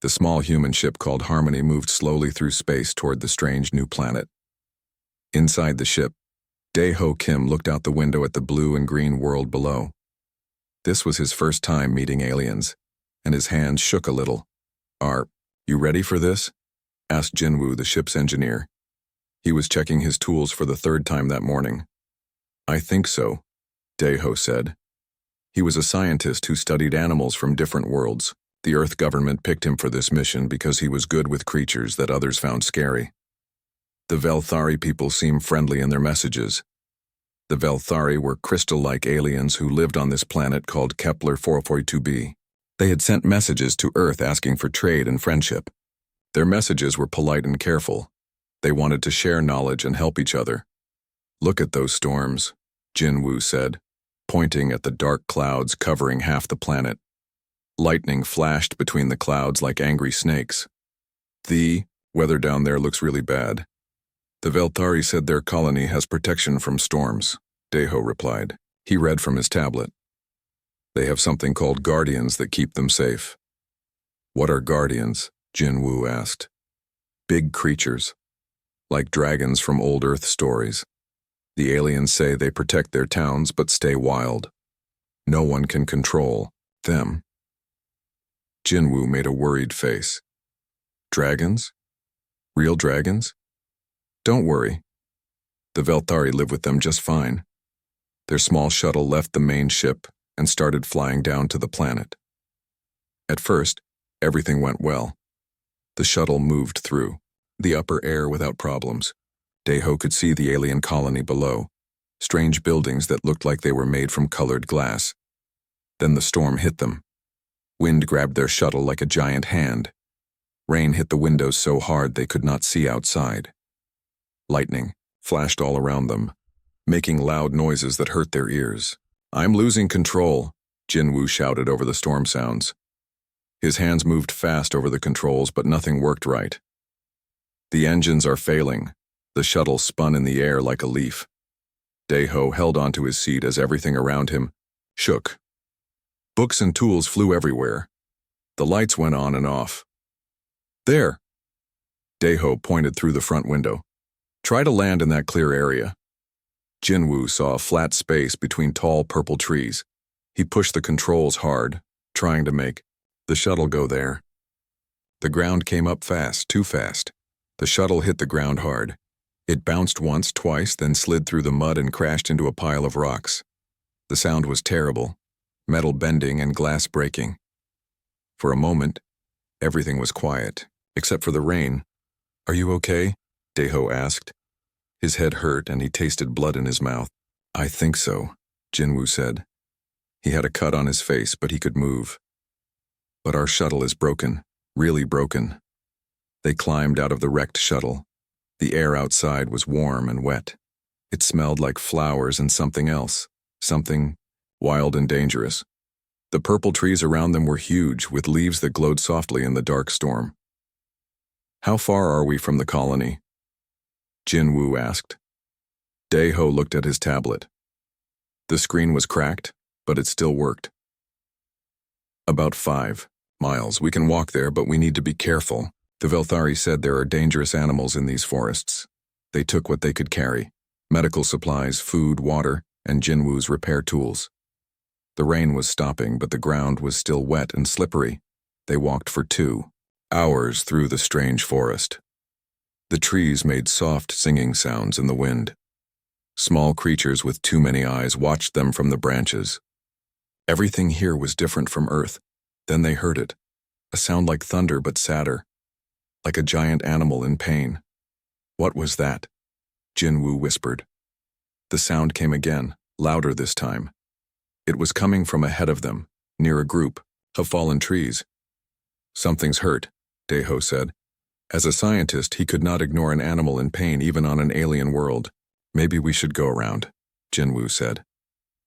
The small human ship called Harmony moved slowly through space toward the strange new planet. Inside the ship, Dae-ho Kim looked out the window at the blue and green world below. This was his first time meeting aliens, and his hands shook a little. "Are you ready for this?" asked Jinwoo, the ship's engineer. He was checking his tools for the third time that morning. "I think so," Dae-ho said. He was a scientist who studied animals from different worlds. The Earth government picked him for this mission because he was good with creatures that others found scary. The Velthari people seemed friendly in their messages. The Velthari were crystal-like aliens who lived on this planet called Kepler 442b. They had sent messages to Earth asking for trade and friendship. Their messages were polite and careful. They wanted to share knowledge and help each other. "Look at those storms," Jinwoo said, pointing at the dark clouds covering half the planet. Lightning flashed between the clouds like angry snakes. "The weather down there looks really bad." "The Velthari said their colony has protection from storms," Dae-ho replied. He read from his tablet. "They have something called guardians that keep them safe." "What are guardians?" Jinwoo asked. "Big creatures, like dragons from old Earth stories. The aliens say they protect their towns but stay wild. No one can control them." Jinwoo made a worried face. "Dragons? Real dragons? Don't worry. The Velthari live with them just fine." Their small shuttle left the main ship and started flying down to the planet. At first, everything went well. The shuttle moved through the upper air without problems. Dae-ho could see the alien colony below, strange buildings that looked like they were made from colored glass. Then the storm hit them. Wind grabbed their shuttle like a giant hand. Rain hit the windows so hard they could not see outside. Lightning flashed all around them, making loud noises that hurt their ears. "I'm losing control," Jinwoo shouted over the storm sounds. His hands moved fast over the controls, but nothing worked right. "The engines are failing." The shuttle spun in the air like a leaf. Dae-ho held onto his seat as everything around him shook. Books and tools flew everywhere. The lights went on and off. "There!" Dae-ho pointed through the front window. "Try to land in that clear area." Jinwoo saw a flat space between tall purple trees. He pushed the controls hard, trying to make the shuttle go there. The ground came up fast, too fast. The shuttle hit the ground hard. It bounced once, twice, then slid through the mud and crashed into a pile of rocks. The sound was terrible, metal bending and glass breaking. For a moment, everything was quiet, except for the rain. "Are you okay?" Dae-ho asked. His head hurt and he tasted blood in his mouth. "I think so," Jinwoo said. He had a cut on his face, but he could move. "But our shuttle is broken, really broken." They climbed out of the wrecked shuttle. The air outside was warm and wet. It smelled like flowers and something else, something wild and dangerous. The purple trees around them were huge, with leaves that glowed softly in the dark storm. "How far are we from the colony?" Jinwoo asked. Dae-ho looked at his tablet. The screen was cracked, but it still worked. "About 5 miles. We can walk there, but we need to be careful. The Velthari said there are dangerous animals in these forests." They took what they could carry: medical supplies, food, water, and Jinwoo's repair tools. The rain was stopping, but the ground was still wet and slippery. They walked for 2 hours through the strange forest. The trees made soft singing sounds in the wind. Small creatures with too many eyes watched them from the branches. Everything here was different from Earth. Then they heard it, a sound like thunder but sadder, like a giant animal in pain. "What was that?" Jinwoo whispered. The sound came again, louder this time. It was coming from ahead of them, near a group of fallen trees. "Something's hurt," Dae-ho said. As a scientist, he could not ignore an animal in pain even on an alien world. "Maybe we should go around," Jinwoo said.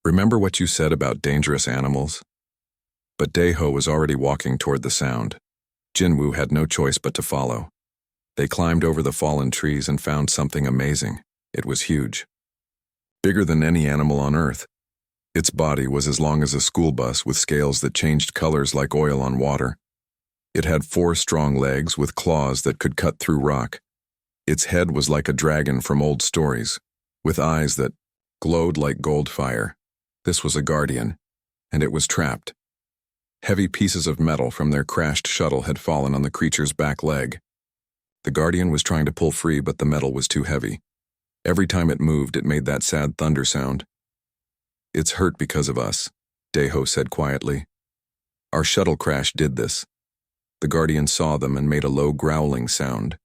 "Remember what you said about dangerous animals?" But Dae-ho was already walking toward the sound. Jinwoo had no choice but to follow. They climbed over the fallen trees and found something amazing. It was huge. Bigger than any animal on Earth. Its body was as long as a school bus with scales that changed colors like oil on water. It had 4 strong legs with claws that could cut through rock. Its head was like a dragon from old stories, with eyes that glowed like gold fire. This was a guardian, and it was trapped. Heavy pieces of metal from their crashed shuttle had fallen on the creature's back leg. The guardian was trying to pull free, but the metal was too heavy. Every time it moved, it made that sad thunder sound. "It's hurt because of us," Deho said quietly. "Our shuttle crash did this." The guardian saw them and made a low growling sound.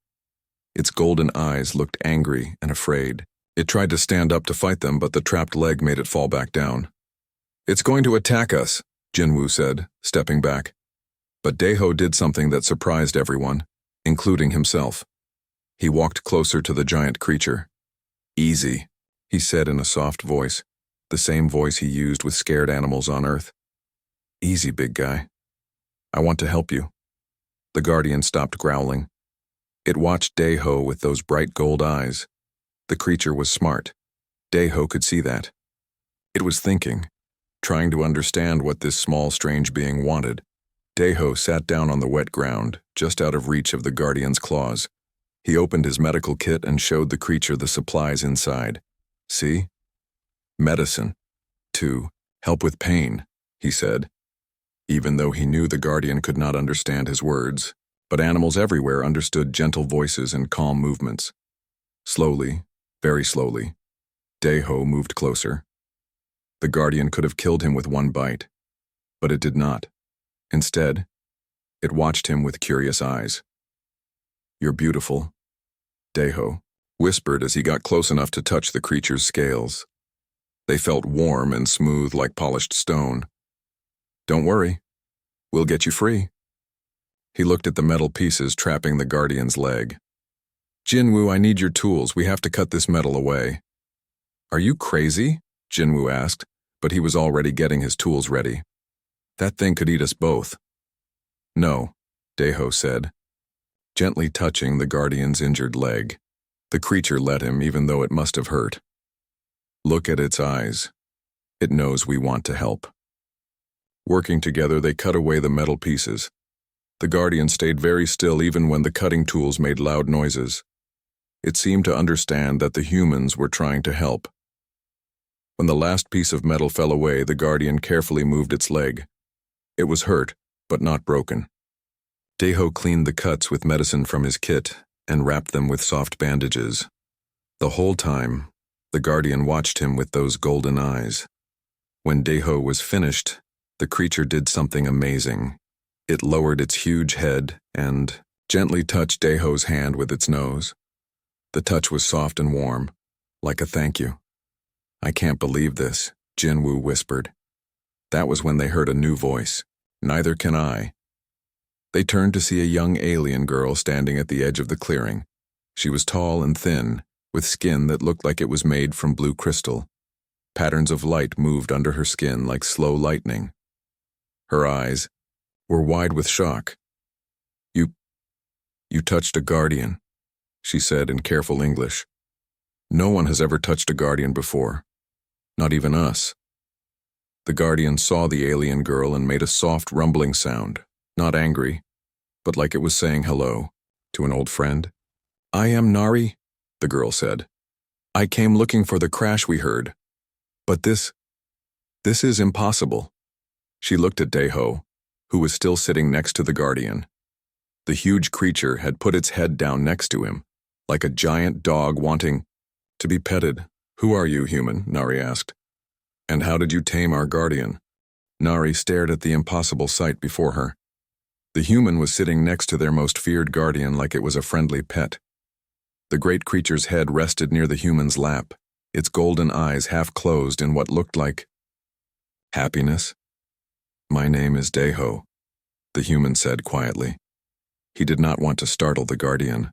Its golden eyes looked angry and afraid. It tried to stand up to fight them, but the trapped leg made it fall back down. "It's going to attack us," Jinwoo said, stepping back. But Deho did something that surprised everyone, including himself. He walked closer to the giant creature. "Easy," he said in a soft voice, the same voice he used with scared animals on Earth. "Easy, big guy. I want to help you." The guardian stopped growling. It watched Deho with those bright gold eyes. The creature was smart. Deho could see that. It was thinking, trying to understand what this small, strange being wanted. Deho sat down on the wet ground, just out of reach of the guardian's claws. He opened his medical kit and showed the creature the supplies inside. "See? Medicine. To help with pain," he said. Even though he knew the guardian could not understand his words, but animals everywhere understood gentle voices and calm movements. Slowly, very slowly, Deho moved closer. The guardian could have killed him with one bite, but it did not. Instead, it watched him with curious eyes. "You're beautiful," Deho whispered as he got close enough to touch the creature's scales. They felt warm and smooth like polished stone. "Don't worry, we'll get you free." He looked at the metal pieces trapping the guardian's leg. "Jinwoo, I need your tools. We have to cut this metal away." "Are you crazy?" Jinwoo asked, but he was already getting his tools ready. "That thing could eat us both." "No," Deho said, gently touching the guardian's injured leg. The creature let him, even though it must have hurt. "Look at its eyes. It knows we want to help." Working together, they cut away the metal pieces. The guardian stayed very still even when the cutting tools made loud noises. It seemed to understand that the humans were trying to help. When the last piece of metal fell away, the guardian carefully moved its leg. It was hurt, but not broken. Deho cleaned the cuts with medicine from his kit and wrapped them with soft bandages. The whole time, the guardian watched him with those golden eyes. When Deho was finished, the creature did something amazing. It lowered its huge head and gently touched Deho's hand with its nose. The touch was soft and warm, like a thank you. "I can't believe this," Jinwoo whispered. That was when they heard a new voice. "Neither can I." They turned to see a young alien girl standing at the edge of the clearing. She was tall and thin, with skin that looked like it was made from blue crystal. Patterns of light moved under her skin like slow lightning. Her eyes were wide with shock. You touched a guardian," she said in careful English. "No one has ever touched a guardian before. Not even us." The guardian saw the alien girl and made a soft rumbling sound, not angry, but like it was saying hello to an old friend. "I am Nari," the girl said. "I came looking for the crash we heard. But this is impossible." She looked at Deho, who was still sitting next to the guardian. The huge creature had put its head down next to him, like a giant dog wanting to be petted. "Who are you, human?" Nari asked. "And how did you tame our guardian?" Nari stared at the impossible sight before her. The human was sitting next to their most feared guardian like it was a friendly pet. The great creature's head rested near the human's lap, its golden eyes half closed in what looked like happiness. "My name is Deho," the human said quietly. He did not want to startle the guardian.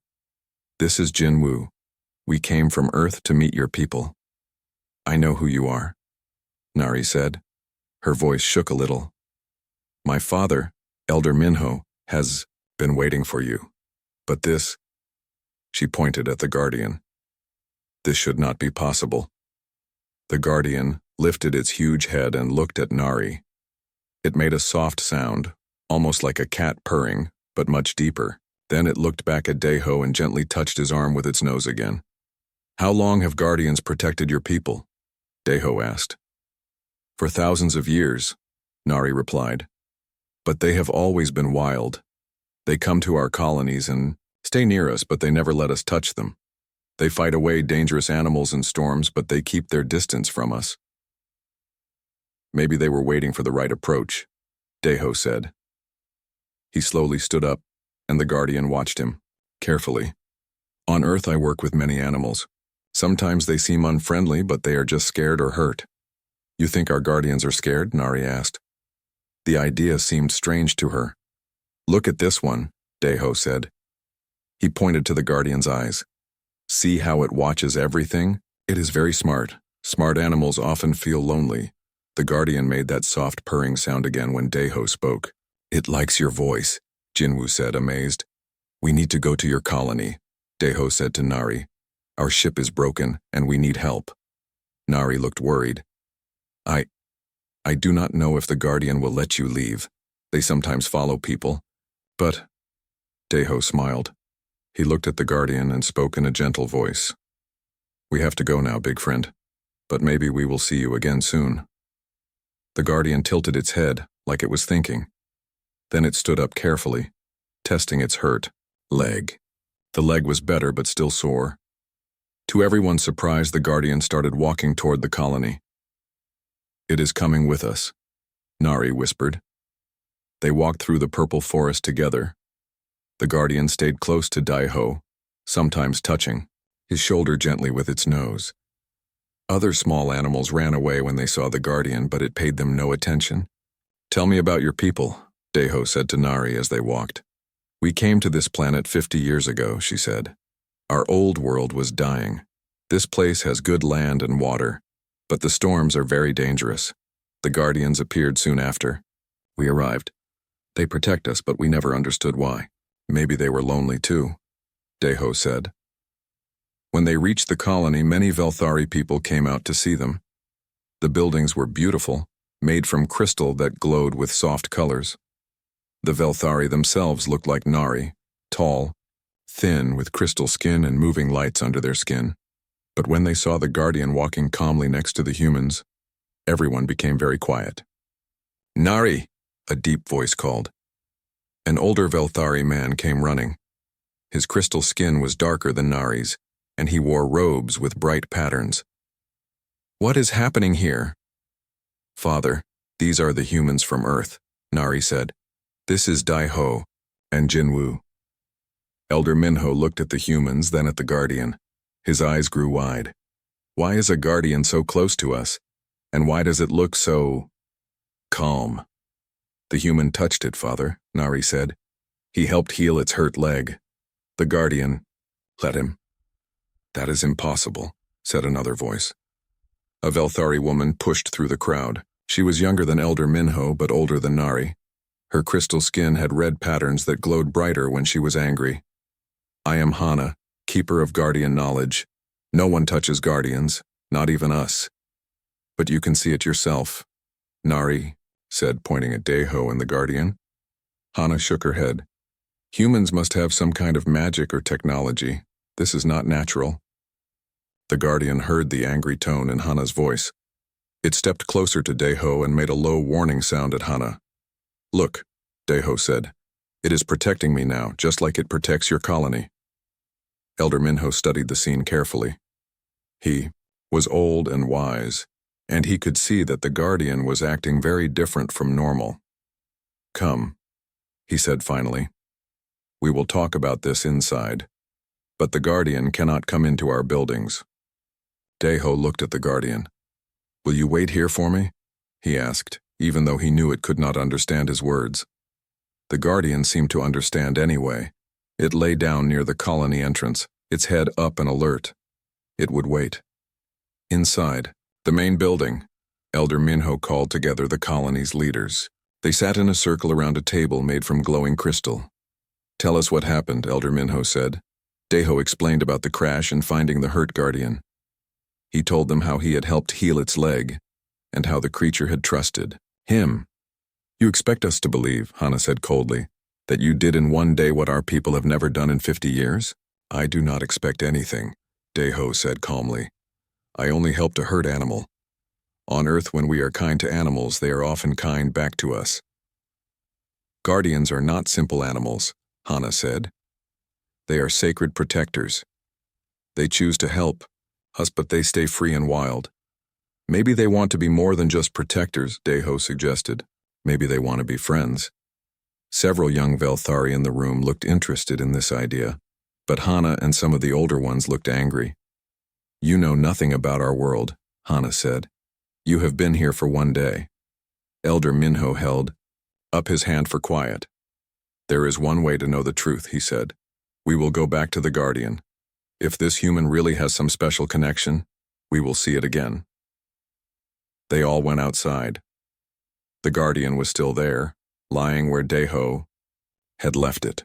"This is Jinwoo. We came from Earth to meet your people." "I know who you are," Nari said. Her voice shook a little. "My father, Elder Minho, has been waiting for you. But this," she pointed at the guardian. "This should not be possible." The guardian lifted its huge head and looked at Nari. It made a soft sound, almost like a cat purring, but much deeper. Then it looked back at Deho and gently touched his arm with its nose again. "How long have guardians protected your people?" Deho asked. "For thousands of years," Nari replied. "But they have always been wild. They come to our colonies and stay near us, but they never let us touch them. They fight away dangerous animals in storms, but they keep their distance from us." "Maybe they were waiting for the right approach," Deho said. He slowly stood up, and the guardian watched him, carefully. "On Earth I work with many animals. Sometimes they seem unfriendly, but they are just scared or hurt." "You think our guardians are scared?" Nari asked. The idea seemed strange to her. "Look at this one," Deho said. He pointed to the guardian's eyes. "See how it watches everything? It is very smart. Smart animals often feel lonely." The guardian made that soft purring sound again when Deho spoke. "It likes your voice," Jinwoo said, amazed. "We need to go to your colony," Deho said to Nari. "Our ship is broken, and we need help." Nari looked worried. I do not know if the guardian will let you leave. They sometimes follow people. But," Deho smiled. He looked at the guardian and spoke in a gentle voice. "We have to go now, big friend. But maybe we will see you again soon." The guardian tilted its head, like it was thinking. Then it stood up carefully, testing its hurt leg. The leg was better, but still sore. To everyone's surprise, the guardian started walking toward the colony. "It is coming with us," Nari whispered. They walked through the purple forest together. The guardian stayed close to Deho, sometimes touching his shoulder gently with its nose. Other small animals ran away when they saw the guardian, but it paid them no attention. "Tell me about your people," Deho said to Nari as they walked. "We came to this planet 50 years ago," she said. "Our old world was dying. This place has good land and water, but the storms are very dangerous. The guardians appeared soon after. We arrived. They protect us, but we never understood why. Maybe they were lonely too," Deho said. When they reached the colony, many Velthari people came out to see them. The buildings were beautiful, made from crystal that glowed with soft colors. The Velthari themselves looked like Nari, tall, thin, with crystal skin and moving lights under their skin. But when they saw the guardian walking calmly next to the humans, everyone became very quiet. "Nari!" a deep voice called. An older Velthari man came running. His crystal skin was darker than Nari's, and he wore robes with bright patterns. "What is happening here?" "Father, these are the humans from Earth," Nari said. "This is Deho and Jinwoo." Elder Minho looked at the humans, then at the guardian. His eyes grew wide. "Why is a guardian so close to us? And why does it look so calm?" "The human touched it, Father," Nari said. "He helped heal its hurt leg. The guardian let him." "That is impossible," said another voice. A Velthari woman pushed through the crowd. She was younger than Elder Minho, but older than Nari. Her crystal skin had red patterns that glowed brighter when she was angry. "I am Hana, keeper of guardian knowledge. No one touches guardians, not even us. But you can see it yourself," Nari said, pointing at Deho and the guardian. Hana shook her head. "Humans must have some kind of magic or technology. This is not natural." The guardian heard the angry tone in Hana's voice. It stepped closer to Deho and made a low warning sound at Hana. "Look," Deho said. "It is protecting me now, just like it protects your colony." Elder Minho studied the scene carefully. He was old and wise, and he could see that the guardian was acting very different from normal. "Come," he said finally. "We will talk about this inside, but the guardian cannot come into our buildings." Deho looked at the guardian. "Will you wait here for me?" he asked, even though he knew it could not understand his words. The guardian seemed to understand anyway. It lay down near the colony entrance, its head up and alert. It would wait. Inside, the main building, Elder Minho called together the colony's leaders. They sat in a circle around a table made from glowing crystal. "Tell us what happened," Elder Minho said. Deho explained about the crash and finding the hurt guardian. He told them how he had helped heal its leg, and how the creature had trusted him. "You expect us to believe," Hana said coldly. That you did in one day what our people have never done in 50 years? I do not expect anything, Deho said calmly. I only help to hurt animal. On Earth, when we are kind to animals, they are often kind back to us. Guardians are not simple animals, Hana said. They are sacred protectors. They choose to help us, but they stay free and wild. Maybe they want to be more than just protectors, Deho suggested. Maybe they want to be friends. Several young Velthari in the room looked interested in this idea, but Hana and some of the older ones looked angry. You know nothing about our world, Hana said. You have been here for one day. Elder Minho held up his hand for quiet. There is one way to know the truth, he said. We will go back to the Guardian. If this human really has some special connection, we will see it again. They all went outside. The Guardian was still there, lying where Deho had left it.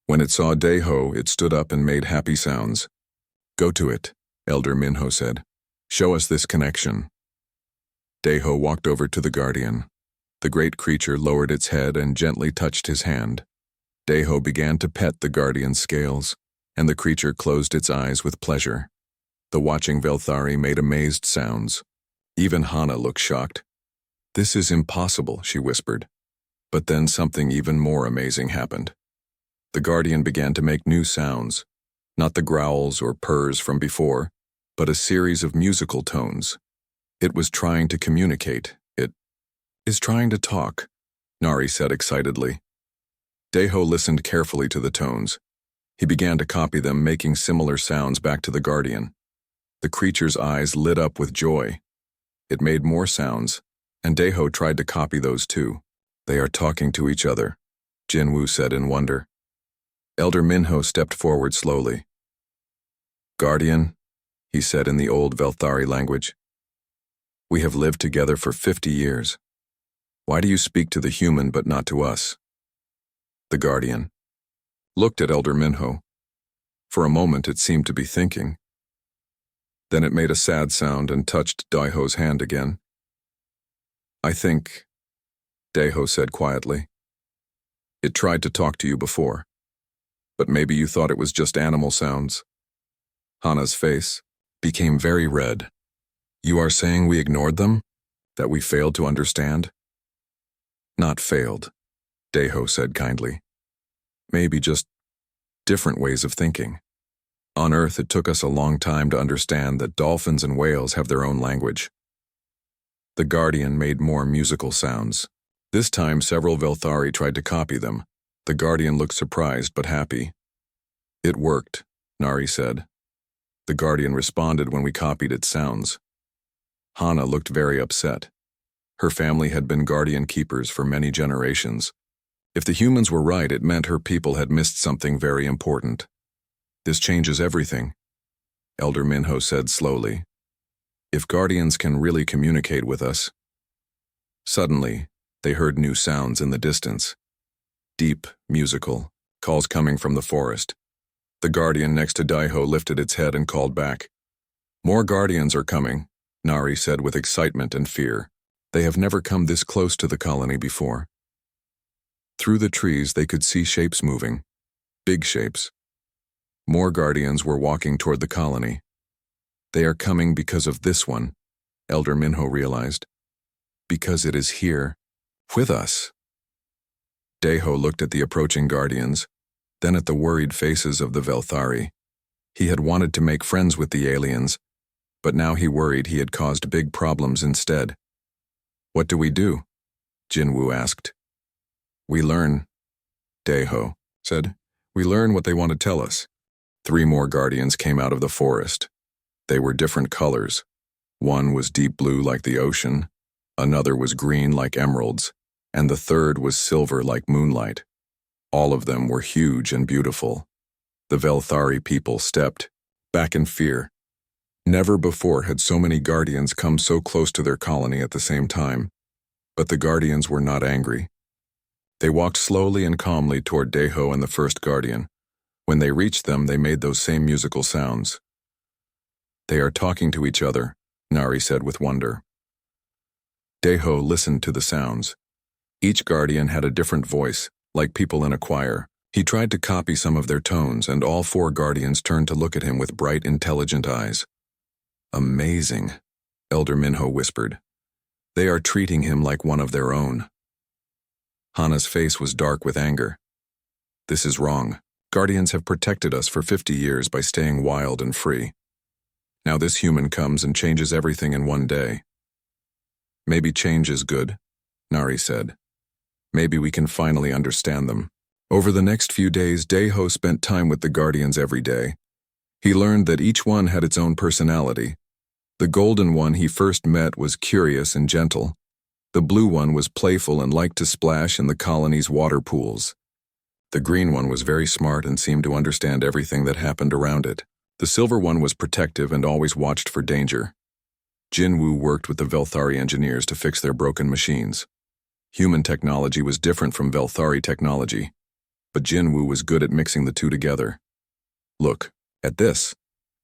When it saw Deho, it stood up and made happy sounds. Go to it, Elder Minho said. Show us this connection. Deho walked over to the Guardian. The great creature lowered its head and gently touched his hand. Deho began to pet the Guardian's scales, and the creature closed its eyes with pleasure. The watching Velthari made amazed sounds. Even Hana looked shocked. This is impossible, she whispered. But then something even more amazing happened. The Guardian began to make new sounds, not the growls or purrs from before, but a series of musical tones. It was trying to communicate. It is trying to talk, Nari said excitedly. Deho listened carefully to the tones. He began to copy them, making similar sounds back to the Guardian. The creature's eyes lit up with joy. It made more sounds, and Deho tried to copy those too. They are talking to each other, Jinwoo said in wonder. Elder Minho stepped forward slowly. Guardian, he said in the old Velthari language. We have lived together for 50 years. Why do you speak to the human but not to us? The Guardian looked at Elder Minho. For a moment it seemed to be thinking. Then it made a sad sound and touched Deho's hand again. I think, Deho said quietly. It tried to talk to you before, but maybe you thought it was just animal sounds. Hana's face became very red. You are saying we ignored them? That we failed to understand? Not failed, Deho said kindly. Maybe just different ways of thinking. On Earth, it took us a long time to understand that dolphins and whales have their own language. The Guardian made more musical sounds. This time, several Velthari tried to copy them. The Guardian looked surprised but happy. It worked, Nari said. The Guardian responded when we copied its sounds. Hana looked very upset. Her family had been Guardian keepers for many generations. If the humans were right, it meant her people had missed something very important. This changes everything, Elder Minho said slowly. If Guardians can really communicate with us. Suddenly, they heard new sounds in the distance. Deep, musical, calls coming from the forest. The Guardian next to Deho lifted its head and called back. More Guardians are coming, Nari said with excitement and fear. They have never come this close to the colony before. Through the trees they could see shapes moving. Big shapes. More Guardians were walking toward the colony. They are coming because of this one, Elder Minho realized. Because it is here, with us. Deho looked at the approaching Guardians, then at the worried faces of the Velthari. He had wanted to make friends with the aliens, but now he worried he had caused big problems instead. What do we do? Jinwoo asked. We learn, Deho said. We learn what they want to tell us. 3 more Guardians came out of the forest. They were different colors. One was deep blue like the ocean, another was green like emeralds, and the third was silver like moonlight. All of them were huge and beautiful. The Velthari people stepped back in fear. Never before had so many Guardians come so close to their colony at the same time. But the Guardians were not angry. They walked slowly and calmly toward Deho and the first Guardian. When they reached them, they made those same musical sounds. They are talking to each other, Nari said with wonder. Deho listened to the sounds. Each Guardian had a different voice, like people in a choir. He tried to copy some of their tones, and all 4 guardians turned to look at him with bright, intelligent eyes. Amazing, Elder Minho whispered. They are treating him like one of their own. Hana's face was dark with anger. This is wrong. Guardians have protected us for 50 years by staying wild and free. Now this human comes and changes everything in one day. Maybe change is good, Nari said. Maybe we can finally understand them. Over the next few days, Daeho spent time with the Guardians every day. He learned that each one had its own personality. The golden one he first met was curious and gentle. The blue one was playful and liked to splash in the colony's water pools. The green one was very smart and seemed to understand everything that happened around it. The silver one was protective and always watched for danger. Jinwoo worked with the Velthari engineers to fix their broken machines. Human technology was different from Velthari technology, but Jinwoo was good at mixing the two together. Look, at this,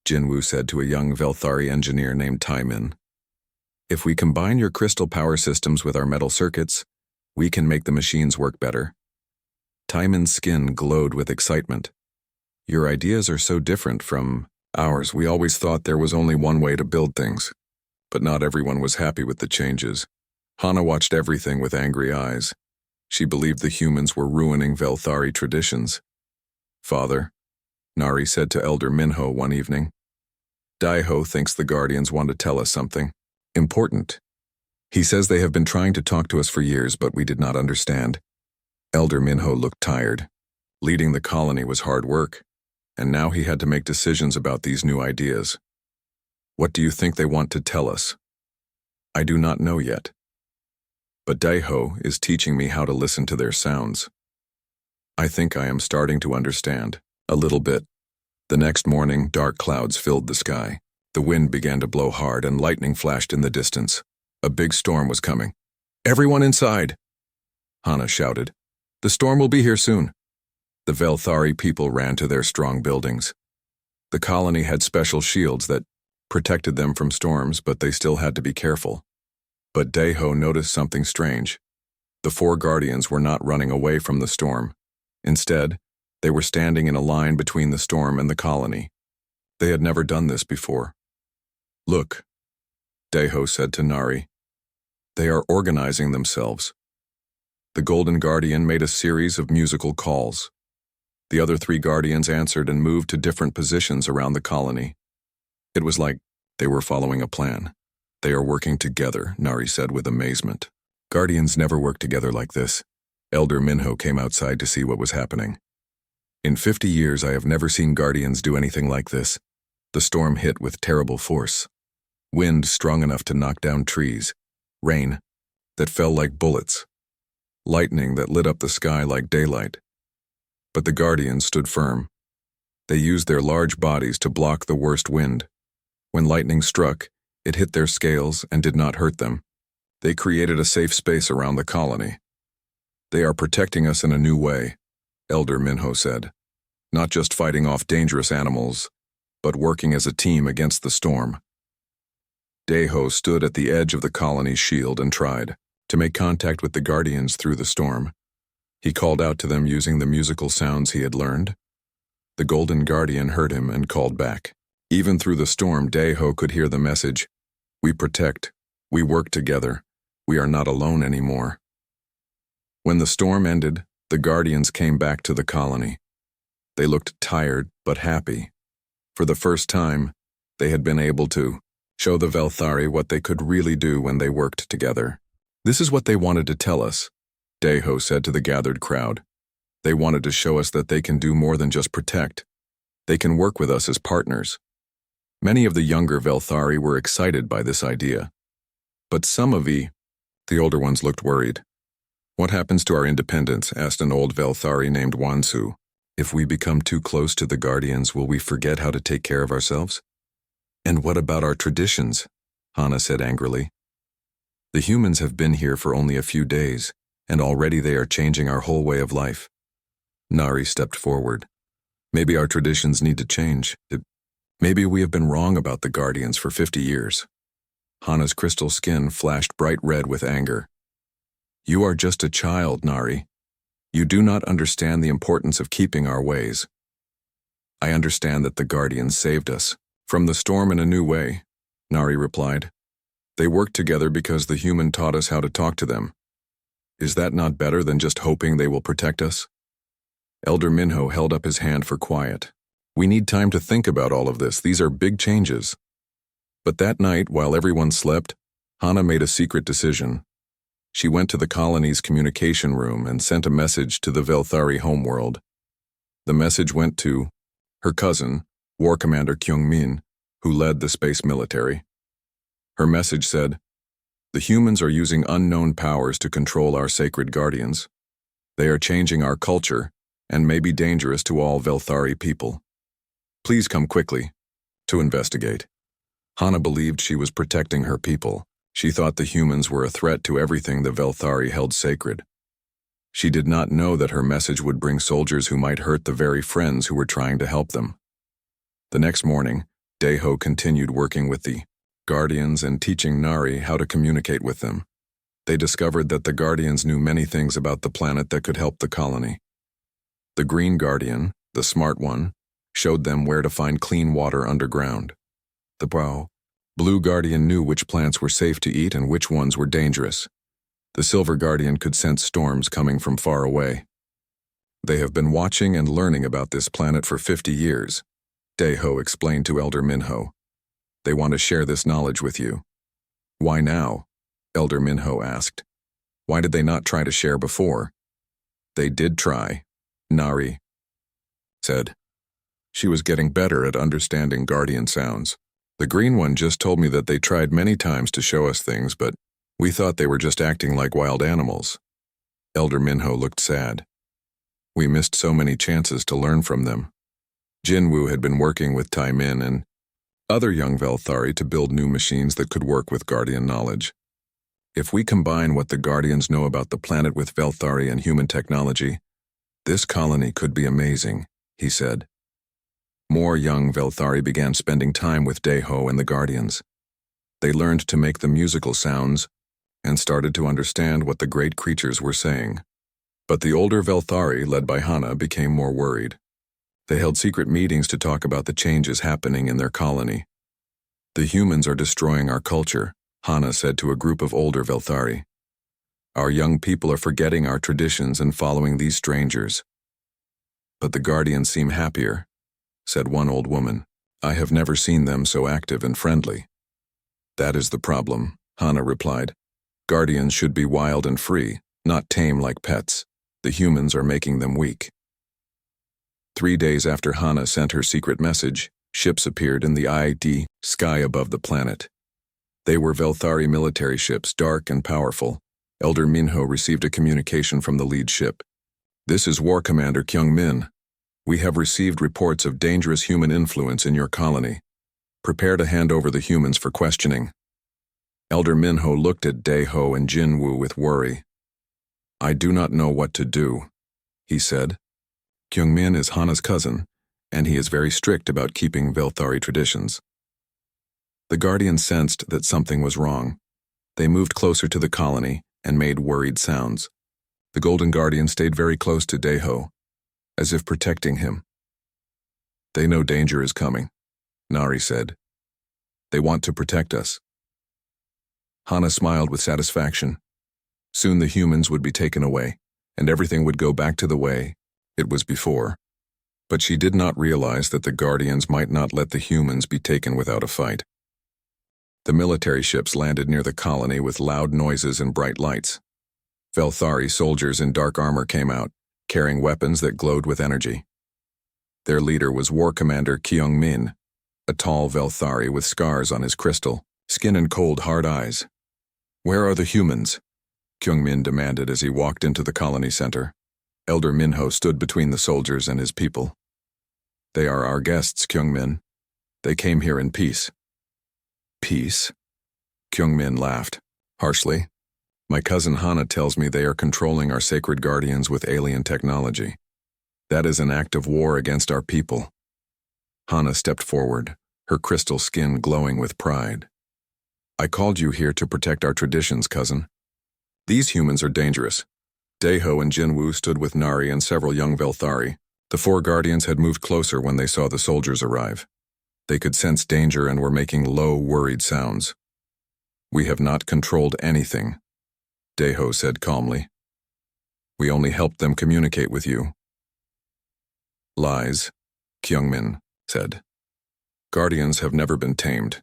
Jinwoo said to a young Velthari engineer named Tame. If we combine your crystal power systems with our metal circuits, we can make the machines work better. Taemin's skin glowed with excitement. Your ideas are so different from ours. We always thought there was only one way to build things, but not everyone was happy with the changes. Hana watched everything with angry eyes. She believed the humans were ruining Velthari traditions. Father, Nari said to Elder Minho one evening, Daeho thinks the Guardians want to tell us something important. He says they have been trying to talk to us for years, but we did not understand. Elder Minho looked tired. Leading the colony was hard work, and now he had to make decisions about these new ideas. What do you think they want to tell us? I do not know yet. But Daeho is teaching me how to listen to their sounds. I think I am starting to understand, a little bit. The next morning, dark clouds filled the sky. The wind began to blow hard and lightning flashed in the distance. A big storm was coming. Everyone inside! Hana shouted. The storm will be here soon. The Velthari people ran to their strong buildings. The colony had special shields that protected them from storms, but they still had to be careful. But Daeho noticed something strange. The 4 guardians were not running away from the storm. Instead, they were standing in a line between the storm and the colony. They had never done this before. Look, Daeho said to Nari. They are organizing themselves. The Golden Guardian made a series of musical calls. The other 3 guardians answered and moved to different positions around the colony. It was like they were following a plan. They are working together, Nari said with amazement. Guardians never work together like this. Elder Minho came outside to see what was happening. In 50 years, I have never seen Guardians do anything like this. The storm hit with terrible force. Wind strong enough to knock down trees. Rain that fell like bullets. Lightning that lit up the sky like daylight. But the Guardians stood firm. They used their large bodies to block the worst wind. When lightning struck, it hit their scales and did not hurt them. They created a safe space around the colony. They are protecting us in a new way, Elder Minho said. Not just fighting off dangerous animals, but working as a team against the storm. Daeho stood at the edge of the colony's shield and tried to make contact with the Guardians through the storm. He called out to them using the musical sounds he had learned. The Golden Guardian heard him and called back. Even through the storm, Daeho could hear the message. We protect. We work together. We are not alone anymore. When the storm ended, the Guardians came back to the colony. They looked tired but happy. For the first time, they had been able to show the Velthari what they could really do when they worked together. This is what they wanted to tell us, Daeho said to the gathered crowd. They wanted to show us that they can do more than just protect. They can work with us as partners. Many of the younger Velthari were excited by this idea. But some of the older ones looked worried. What happens to our independence? Asked an old Velthari named Wansu. If we become too close to the Guardians, will we forget how to take care of ourselves? And what about our traditions? Hana said angrily. The humans have been here for only a few days, and already they are changing our whole way of life. Nari stepped forward. Maybe our traditions need to change. Maybe we have been wrong about the Guardians for 50 years. Hana's crystal skin flashed bright red with anger. You are just a child, Nari. You do not understand the importance of keeping our ways. I understand that the Guardians saved us from the storm in a new way, Nari replied. They worked together because the human taught us how to talk to them. Is that not better than just hoping they will protect us? Elder Minho held up his hand for quiet. We need time to think about all of this. These are big changes. But that night, while everyone slept, Hana made a secret decision. She went to the colony's communication room and sent a message to the Velthari homeworld. The message went to her cousin, War Commander Kyung-min, who led the space military. Her message said, "The humans are using unknown powers to control our sacred guardians. They are changing our culture and may be dangerous to all Velthari people. Please come quickly to investigate." Hana believed she was protecting her people. She thought the humans were a threat to everything the Velthari held sacred. She did not know that her message would bring soldiers who might hurt the very friends who were trying to help them. The next morning, Daeho continued working with the Guardians and teaching Nari how to communicate with them. They discovered that the Guardians knew many things about the planet that could help the colony. The Green Guardian, the smart one, showed them where to find clean water underground. The Blue Guardian knew which plants were safe to eat and which ones were dangerous. The Silver Guardian could sense storms coming from far away. They have been watching and learning about this planet for 50 years, Daeho explained to Elder Minho. They want to share this knowledge with you. Why now? Elder Minho asked. Why did they not try to share before? They did try, Nari said. She was getting better at understanding Guardian sounds. The green one just told me that they tried many times to show us things, but we thought they were just acting like wild animals. Elder Minho looked sad. We missed so many chances to learn from them. Jinwoo had been working with Tame and other young Velthari to build new machines that could work with Guardian knowledge. If we combine what the Guardians know about the planet with Velthari and human technology, this colony could be amazing, he said. More young Velthari began spending time with Daeho and the Guardians. They learned to make the musical sounds and started to understand what the great creatures were saying. But the older Velthari, led by Hana, became more worried. They held secret meetings to talk about the changes happening in their colony. The humans are destroying our culture, Hana said to a group of older Velthari. Our young people are forgetting our traditions and following these strangers. But the Guardians seem happier, said one old woman. I have never seen them so active and friendly. That is the problem, Hana replied. Guardians should be wild and free, not tame like pets. The humans are making them weak. 3 days after Hana sent her secret message, ships appeared in the ID sky above the planet. They were Velthari military ships, dark and powerful. Elder Minho received a communication from the lead ship. This is War Commander Kyung-min. We have received reports of dangerous human influence in your colony. Prepare to hand over the humans for questioning. Elder Minho looked at Daeho and Jinwoo with worry. I do not know what to do, he said. Kyung-min is Hana's cousin, and he is very strict about keeping Velthari traditions. The Guardians sensed that something was wrong. They moved closer to the colony and made worried sounds. The Golden Guardian stayed very close to Daeho, as if protecting him. They know danger is coming, Nari said. They want to protect us. Hana smiled with satisfaction. Soon the humans would be taken away, and everything would go back to the way it was before. But she did not realize that the Guardians might not let the humans be taken without a fight. The military ships landed near the colony with loud noises and bright lights. Velthari soldiers in dark armor came out, carrying weapons that glowed with energy. Their leader was War Commander Kyung-min, a tall Velthari with scars on his crystal skin and cold, hard eyes. Where are the humans? Kyung-min demanded as he walked into the colony center. Elder Minho stood between the soldiers and his people. They are our guests, Kyung-min. They came here in peace. Peace? Kyung-min laughed, harshly. My cousin Hana tells me they are controlling our sacred guardians with alien technology. That is an act of war against our people. Hana stepped forward, her crystal skin glowing with pride. I called you here to protect our traditions, cousin. These humans are dangerous. Daeho and Jinwoo stood with Nari and several young Velthari. The four guardians had moved closer when they saw the soldiers arrive. They could sense danger and were making low, worried sounds. "We have not controlled anything," Daeho said calmly. "We only helped them communicate with you." "Lies," Kyungmin said. "Guardians have never been tamed.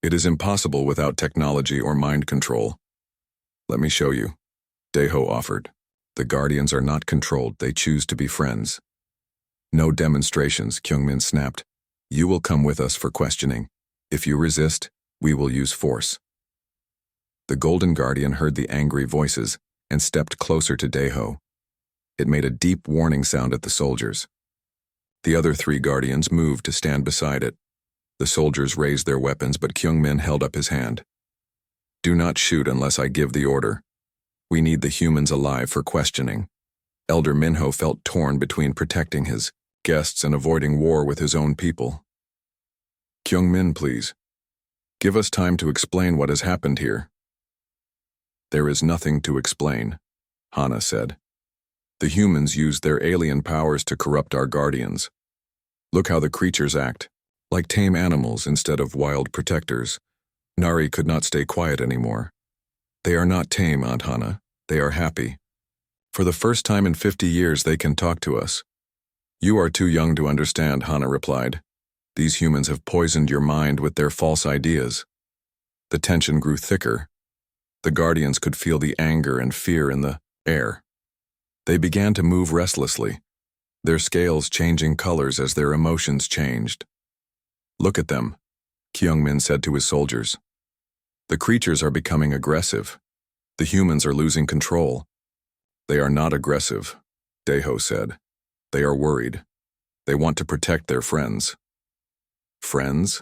It is impossible without technology or mind control." "Let me show you," Daeho offered. "The Guardians are not controlled, they choose to be friends." "No demonstrations," Kyungmin snapped. "You will come with us for questioning. If you resist, we will use force." The Golden Guardian heard the angry voices and stepped closer to Daeho. It made a deep warning sound at the soldiers. The other three Guardians moved to stand beside it. The soldiers raised their weapons, but Kyungmin held up his hand. "Do not shoot unless I give the order. We need the humans alive for questioning." Elder Minho felt torn between protecting his guests and avoiding war with his own people. "Kyungmin, please. Give us time to explain what has happened here." "There is nothing to explain," Hana said. "The humans used their alien powers to corrupt our guardians. Look how the creatures act, like tame animals instead of wild protectors." Nari could not stay quiet anymore. "They are not tame, Aunt Hana. They are happy. For the first time in 50 years they can talk to us." "You are too young to understand," Hana replied. "These humans have poisoned your mind with their false ideas." The tension grew thicker. The Guardians could feel the anger and fear in the air. They began to move restlessly, their scales changing colors as their emotions changed. "Look at them," Kyungmin said to his soldiers. "The creatures are becoming aggressive. The humans are losing control." "They are not aggressive," Daeho said. "They are worried. They want to protect their friends." "Friends?"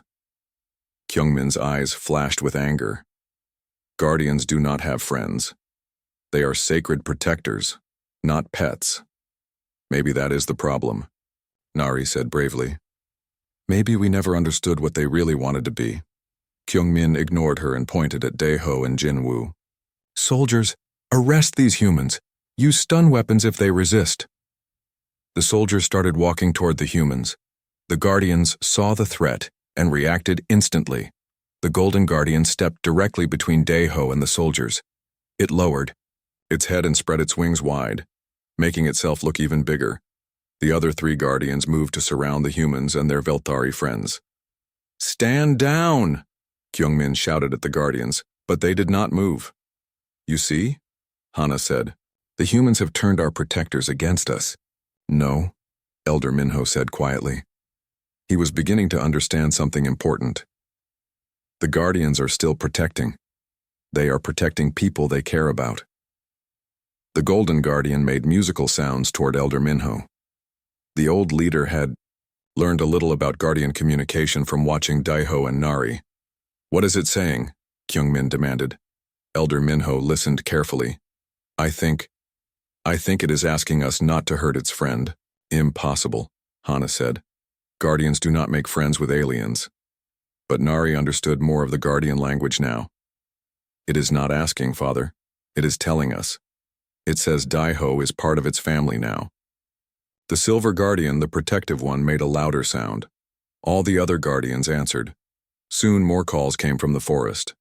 Kyungmin's eyes flashed with anger. "Guardians do not have friends. They are sacred protectors, not pets." "Maybe that is the problem," Nari said bravely. "Maybe we never understood what they really wanted to be." Kyungmin ignored her and pointed at Daeho and Jinwoo. "Soldiers, arrest these humans. Use stun weapons if they resist." The soldiers started walking toward the humans. The Guardians saw the threat and reacted instantly. The Golden Guardian stepped directly between Daeho and the soldiers. It lowered its head and spread its wings wide, making itself look even bigger. The other three Guardians moved to surround the humans and their Velthari friends. "Stand down!" Kyungmin shouted at the Guardians, but they did not move. "You see?" Hana said. "The humans have turned our protectors against us." "No," Elder Minho said quietly. He was beginning to understand something important. The Guardians are still protecting. They are protecting people they care about. The Golden Guardian made musical sounds toward Elder Minho. The old leader had learned a little about Guardian communication from watching Daeho and Nari. "What is it saying?" Kyungmin demanded. Elder Minho listened carefully. I think it is asking us not to hurt its friend." "Impossible," Hana said. "Guardians do not make friends with aliens." But Nari understood more of the Guardian language now. "It is not asking, Father. It is telling us. It says Daeho is part of its family now." The Silver Guardian, the protective one, made a louder sound. All the other Guardians answered. Soon more calls came from the forest.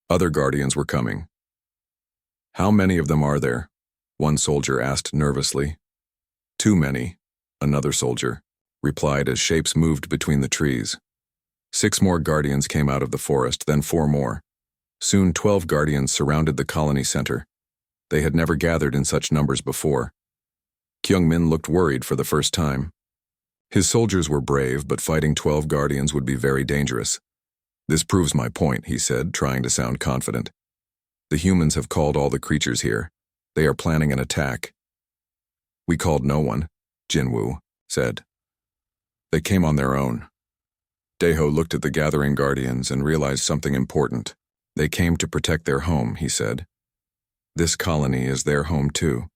Other Guardians were coming. "How many of them are there?" one soldier asked nervously. "Too many," another soldier replied as shapes moved between the trees. 6 more Guardians came out of the forest, then 4 more. Soon 12 Guardians surrounded the colony center. They had never gathered in such numbers before. Kyungmin looked worried for the first time. His soldiers were brave, but fighting 12 Guardians would be very dangerous. "This proves my point," he said, trying to sound confident. "The humans have called all the creatures here. They are planning an attack." "We called no one," Jinwoo said. "They came on their own." Daeho looked at the gathering Guardians and realized something important. "They came to protect their home," he said. "This colony is their home too.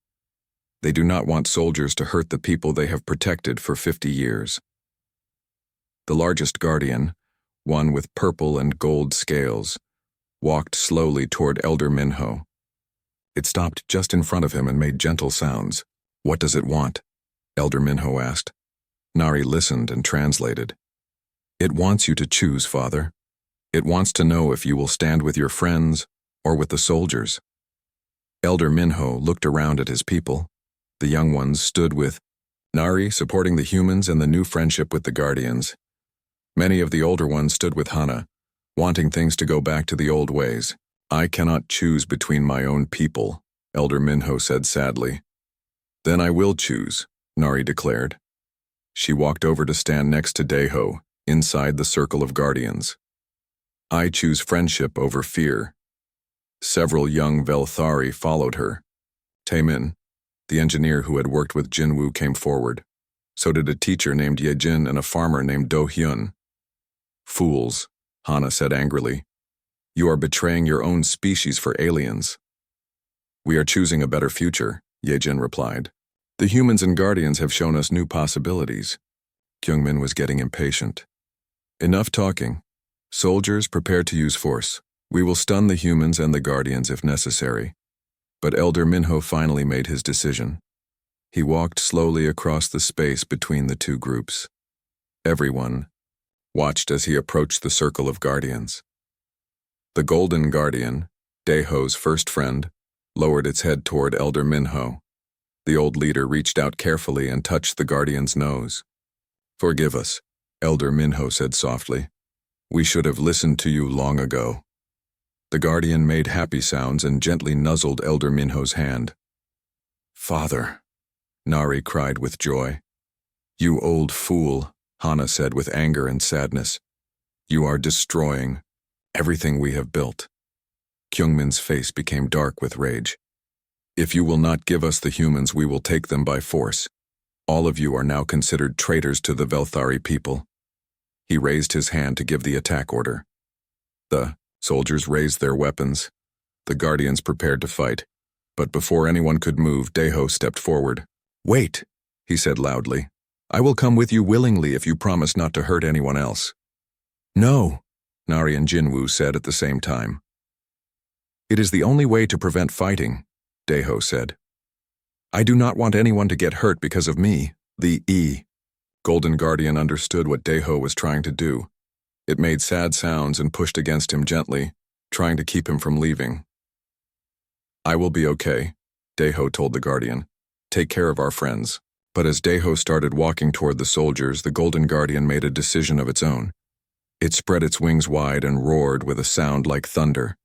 They do not want soldiers to hurt the people they have protected for 50 years. The largest Guardian, one with purple and gold scales, walked slowly toward Elder Minho. It stopped just in front of him and made gentle sounds. "What does it want?" Elder Minho asked. Nari listened and translated. "It wants you to choose, Father. It wants to know if you will stand with your friends or with the soldiers." Elder Minho looked around at his people. The young ones stood with Nari supporting the humans and the new friendship with the Guardians. Many of the older ones stood with Hana, wanting things to go back to the old ways. "I cannot choose between my own people," Elder Minho said sadly. "Then I will choose," Nari declared. She walked over to stand next to Deho, inside the circle of Guardians. "I choose friendship over fear." Several young Velthari followed her. Tame, the engineer who had worked with Jinwoo, came forward. So did a teacher named Yejin and a farmer named Do Hyun. "Fools," Hana said angrily. "You are betraying your own species for aliens." "We are choosing a better future," Yejin replied. "The humans and Guardians have shown us new possibilities." Kyungmin was getting impatient. "Enough talking. Soldiers, prepare to use force. We will stun the humans and the Guardians if necessary." But Elder Minho finally made his decision. He walked slowly across the space between the two groups. Everyone watched as he approached the circle of Guardians. The Golden Guardian, Daeho's first friend, lowered its head toward Elder Minho. The old leader reached out carefully and touched the Guardian's nose. "Forgive us," Elder Minho said softly. "We should have listened to you long ago." The Guardian made happy sounds and gently nuzzled Elder Minho's hand. "Father," Nari cried with joy. "You old fool," Hana said with anger and sadness. "You are destroying everything we have built." Kyungmin's face became dark with rage. "If you will not give us the humans, we will take them by force. All of you are now considered traitors to the Velthari people." He raised his hand to give the attack order. The soldiers raised their weapons. The Guardians prepared to fight. But before anyone could move, Daeho stepped forward. "Wait," he said loudly. "I will come with you willingly if you promise not to hurt anyone else." "No," Nari and Jinwoo said at the same time. "It is the only way to prevent fighting," Daeho said. "I do not want anyone to get hurt because of me." The Golden Guardian understood what Daeho was trying to do. It made sad sounds and pushed against him gently, trying to keep him from leaving. "I will be okay," Daeho told the Guardian. "Take care of our friends." But as Daeho started walking toward the soldiers, the Golden Guardian made a decision of its own. It spread its wings wide and roared with a sound like thunder.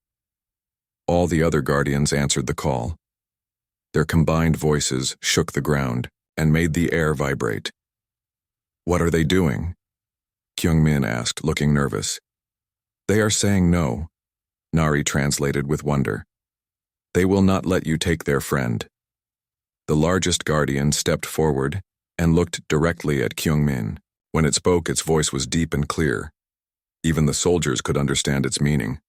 All the other Guardians answered the call. Their combined voices shook the ground and made the air vibrate. "What are they doing?" Kyungmin asked, looking nervous. "They are saying no," Nari translated with wonder. "They will not let you take their friend." The largest Guardian stepped forward and looked directly at Kyungmin. When it spoke, its voice was deep and clear. Even the soldiers could understand its meaning.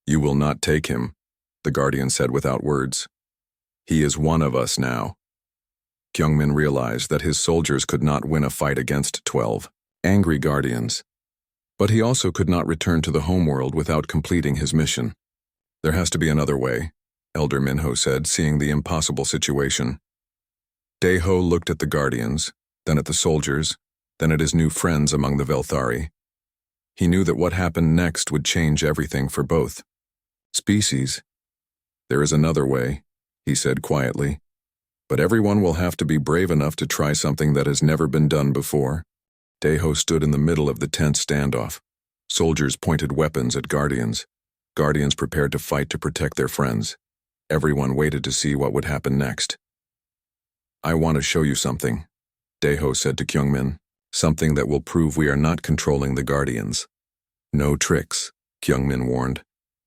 "You will not take him," the Guardian said without words. "He is one of us now." Kyungmin realized that his soldiers could not win a fight against 12 angry Guardians. But he also could not return to the homeworld without completing his mission. "There has to be another way," Elder Minho said, seeing the impossible situation. Daeho looked at the Guardians, then at the soldiers, then at his new friends among the Velthari. He knew that what happened next would change everything for both species. "There is another way," he said quietly. "But everyone will have to be brave enough to try something that has never been done before." Daeho stood in the middle of the tense standoff. Soldiers pointed weapons at Guardians. Guardians prepared to fight to protect their friends. Everyone waited to see what would happen next. "I want to show you something," Daeho said to Kyungmin. "Something that will prove we are not controlling the Guardians." "No tricks," Kyungmin warned.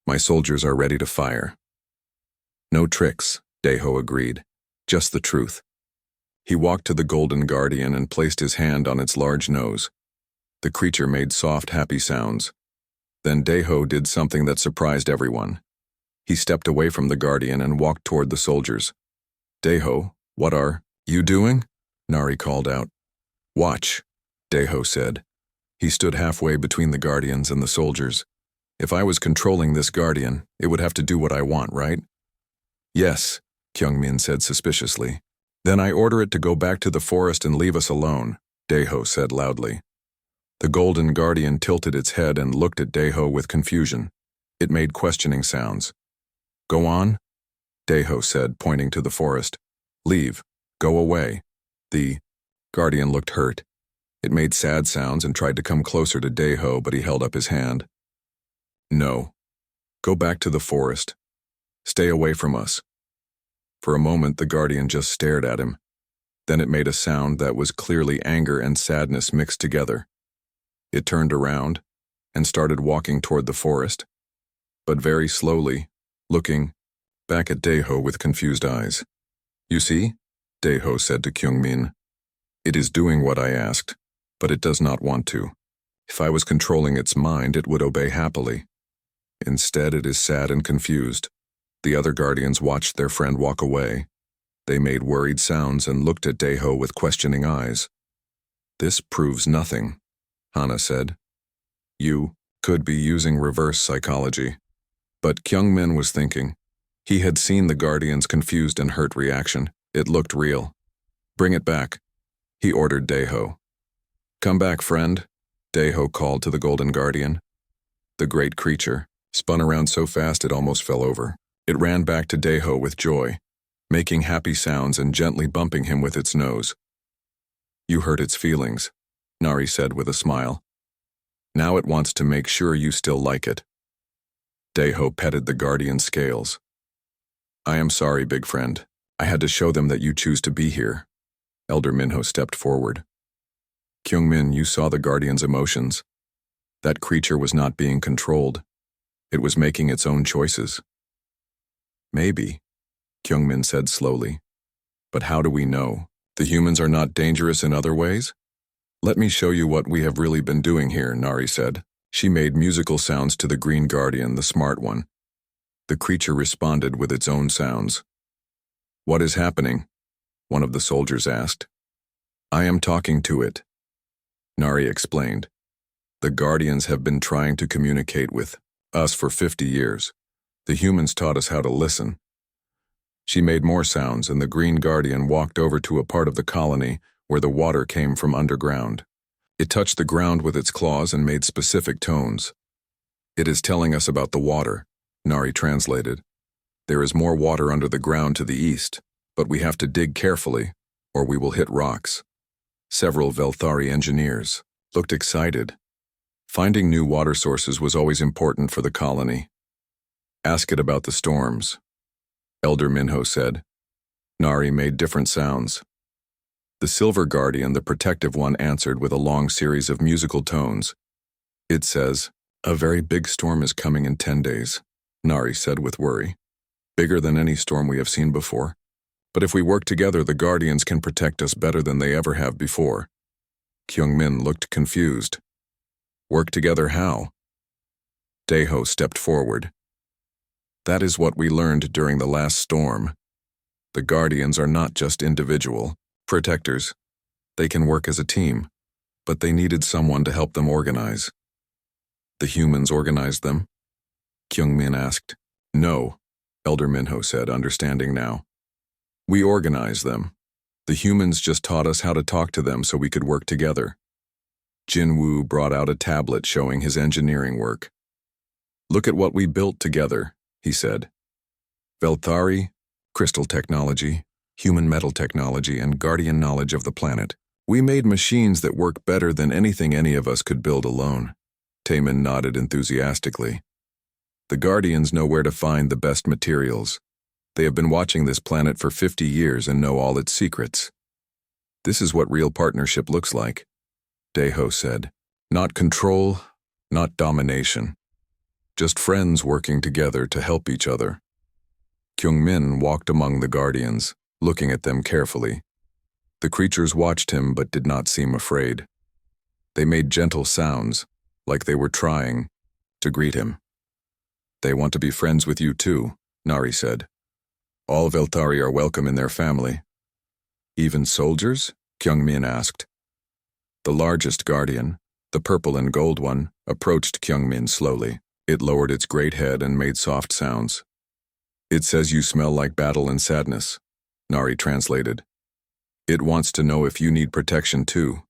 "My soldiers are ready to fire." "No tricks," Daeho agreed. "Just the truth." He walked to the Golden Guardian and placed his hand on its large nose. The creature made soft, happy sounds. Then Daeho did something that surprised everyone. He stepped away from the Guardian and walked toward the soldiers. "Daeho, what are you doing?" Nari called out. "Watch," Daeho said. He stood halfway between the Guardians and the soldiers. "If I was controlling this Guardian, it would have to do what I want, right?" Yes, Kyung-min said suspiciously. Then I order it to go back to the forest and leave us alone, Daeho said loudly. The Golden Guardian tilted its head and looked at Daeho with confusion. It made questioning sounds. Go on, Daeho said, pointing to the forest. Leave. Go away. The Guardian looked hurt. It made sad sounds and tried to come closer to Daeho, but he held up his hand. No. Go back to the forest. Stay away from us. For a moment, the Guardian just stared at him. Then it made a sound that was clearly anger and sadness mixed together. It turned around and started walking toward the forest, but very slowly, looking back at Daeho with confused eyes. You see, Daeho said to Kyung-min. It is doing what I asked, but it does not want to. If I was controlling its mind, it would obey happily. Instead, it is sad and confused. The other Guardians watched their friend walk away. They made worried sounds and looked at Daeho with questioning eyes. This proves nothing, Hana said. You could be using reverse psychology. But Kyung-min was thinking. He had seen the Guardian's confused and hurt reaction. It looked real. Bring it back, he ordered Daeho. Come back, friend, Daeho called to the Golden Guardian. The great creature spun around so fast it almost fell over. It ran back to Daeho with joy, making happy sounds and gently bumping him with its nose. You hurt its feelings, Nari said with a smile. Now it wants to make sure you still like it. Daeho petted the Guardian's scales. I am sorry, big friend. I had to show them that you choose to be here. Elder Minho stepped forward. Kyung-min, you saw the Guardian's emotions. That creature was not being controlled. It was making its own choices. Maybe, Kyung-min said slowly. But how do we know? The humans are not dangerous in other ways? Let me show you what we have really been doing here, Nari said. She made musical sounds to the Green Guardian, the smart one. The creature responded with its own sounds. What is happening? One of the soldiers asked. I am talking to it, Nari explained. The Guardians have been trying to communicate with us for 50 years. The humans taught us how to listen. She made more sounds, and the Green Guardian walked over to a part of the colony where the water came from underground. It touched the ground with its claws and made specific tones. It is telling us about the water, Nari translated. There is more water under the ground to the east, but we have to dig carefully, or we will hit rocks. Several Velthari engineers looked excited. Finding new water sources was always important for the colony. Ask it about the storms, Elder Minho said. Nari made different sounds. The Silver Guardian, the protective one, answered with a long series of musical tones. It says, a very big storm is coming in 10 days, Nari said with worry. Bigger than any storm we have seen before. But if we work together, the Guardians can protect us better than they ever have before. Kyung-min looked confused. Work together how? Daeho stepped forward. That is what we learned during the last storm. The Guardians are not just individual protectors. They can work as a team, but they needed someone to help them organize. The humans organized them? Kyung-min asked. No, Elder Minho said, understanding now. We organized them. The humans just taught us how to talk to them so we could work together. Jin-woo brought out a tablet showing his engineering work. Look at what we built together, he said. Velthari, crystal technology, human metal technology, and guardian knowledge of the planet. We made machines that work better than anything any of us could build alone. Tame nodded enthusiastically. The Guardians know where to find the best materials. They have been watching this planet for 50 years and know all its secrets. This is what real partnership looks like, Daeho said. Not control, not domination. Just friends working together to help each other. Kyung-min walked among the Guardians, looking at them carefully. The creatures watched him but did not seem afraid. They made gentle sounds, like they were trying to greet him. They want to be friends with you too, Nari said. All Velthari are welcome in their family. Even soldiers? Kyung-min asked. The largest Guardian, the purple and gold one, approached Kyung-min slowly. It lowered its great head and made soft sounds. It says you smell like battle and sadness, Nari translated. It wants to know if you need protection too.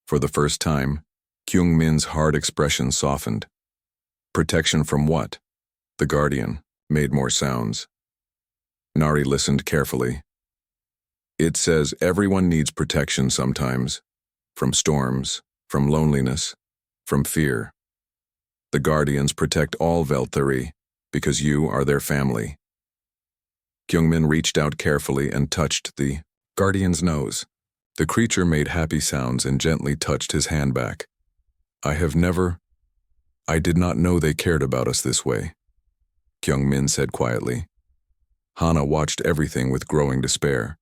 For the first time, Kyung-min's hard expression softened. Protection from what? The Guardian made more sounds. Nari listened carefully. It says everyone needs protection sometimes. From storms, from loneliness, from fear. The Guardians protect all Velthari because you are their family. Kyung-min reached out carefully and touched the Guardian's nose. The creature made happy sounds and gently touched his hand back. I did not know they cared about us this way, Kyung-min said quietly. Hana watched everything with growing despair.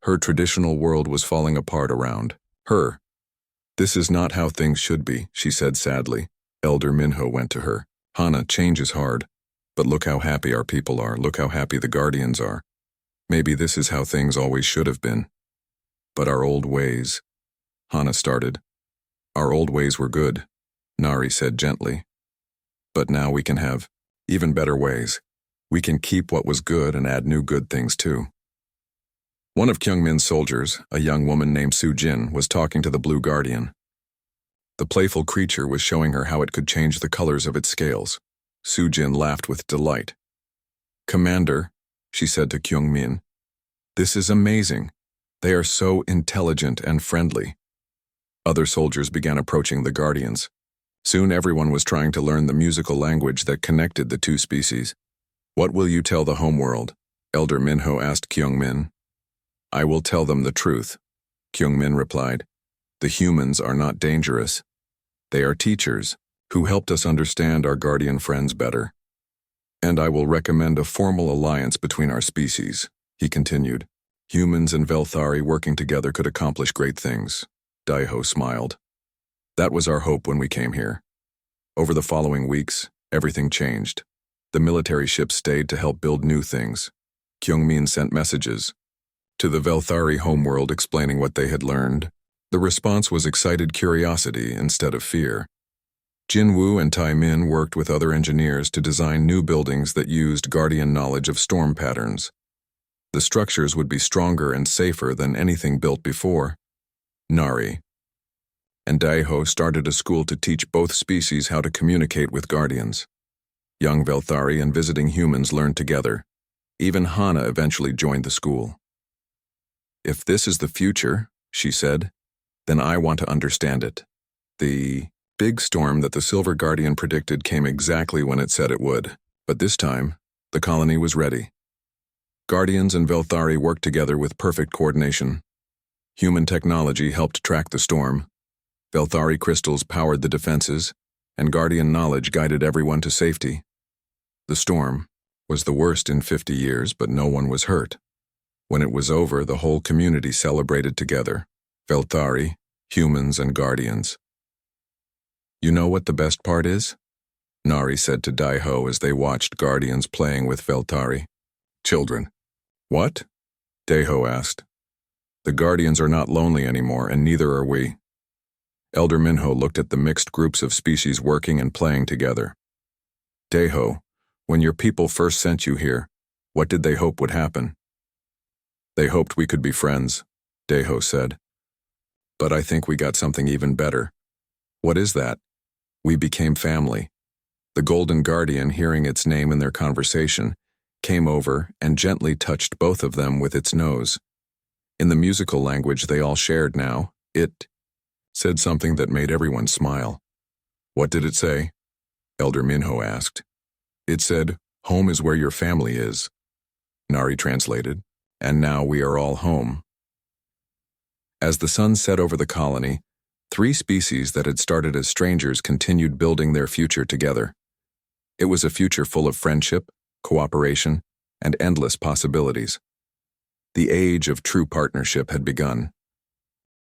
Her traditional world was falling apart around her. This is not how things should be, she said sadly. Elder Minho went to her. Hana, change is hard. But look how happy our people are, look how happy the Guardians are. Maybe this is how things always should have been. But our old ways, Hana started. Our old ways were good, Nari said gently. But now we can have even better ways. We can keep what was good and add new good things too. One of Kyung-min's soldiers, a young woman named Soo-jin, was talking to the Blue Guardian. The playful creature was showing her how it could change the colors of its scales. Soo-jin laughed with delight. Commander, she said to Kyung-min, this is amazing. They are so intelligent and friendly. Other soldiers began approaching the Guardians. Soon everyone was trying to learn the musical language that connected the two species. What will you tell the homeworld? Elder Minho asked Kyung-min. I will tell them the truth, Kyung-min replied. The humans are not dangerous. They are teachers who helped us understand our Guardian friends better. And I will recommend a formal alliance between our species, he continued. Humans and Velthari working together could accomplish great things. Daiho smiled. That was our hope when we came here. Over the following weeks, everything changed. The military ships stayed to help build new things. Kyung-min sent messages to the Velthari homeworld explaining what they had learned. The response was excited curiosity instead of fear. Jinwoo and Tame worked with other engineers to design new buildings that used Guardian knowledge of storm patterns. The structures would be stronger and safer than anything built before. Nari and Daiho started a school to teach both species how to communicate with Guardians. Young Velthari and visiting humans learned together. Even Hana eventually joined the school. If this is the future, she said, then I want to understand it. The big storm that the Silver Guardian predicted came exactly when it said it would, but this time, the colony was ready. Guardians and Velthari worked together with perfect coordination. Human technology helped track the storm. Velthari crystals powered the defenses, and Guardian knowledge guided everyone to safety. The storm was the worst in 50 years, but no one was hurt. When it was over, the whole community celebrated together. Velthari, humans, and Guardians. You know what the best part is? Nari said to Daiho as they watched Guardians playing with Velthari. Children. What? Daiho asked. The Guardians are not lonely anymore, and neither are we. Elder Minho looked at the mixed groups of species working and playing together. Daiho, when your people first sent you here, what did they hope would happen? They hoped we could be friends, Daiho said. But I think we got something even better. What is that? We became family. The Golden Guardian, hearing its name in their conversation, came over and gently touched both of them with its nose. In the musical language they all shared now, it said something that made everyone smile. What did it say? Elder Minho asked. It said, home is where your family is. Nari translated, and now we are all home. As the sun set over the colony, 3 species that had started as strangers continued building their future together. It was a future full of friendship, cooperation, and endless possibilities. The age of true partnership had begun.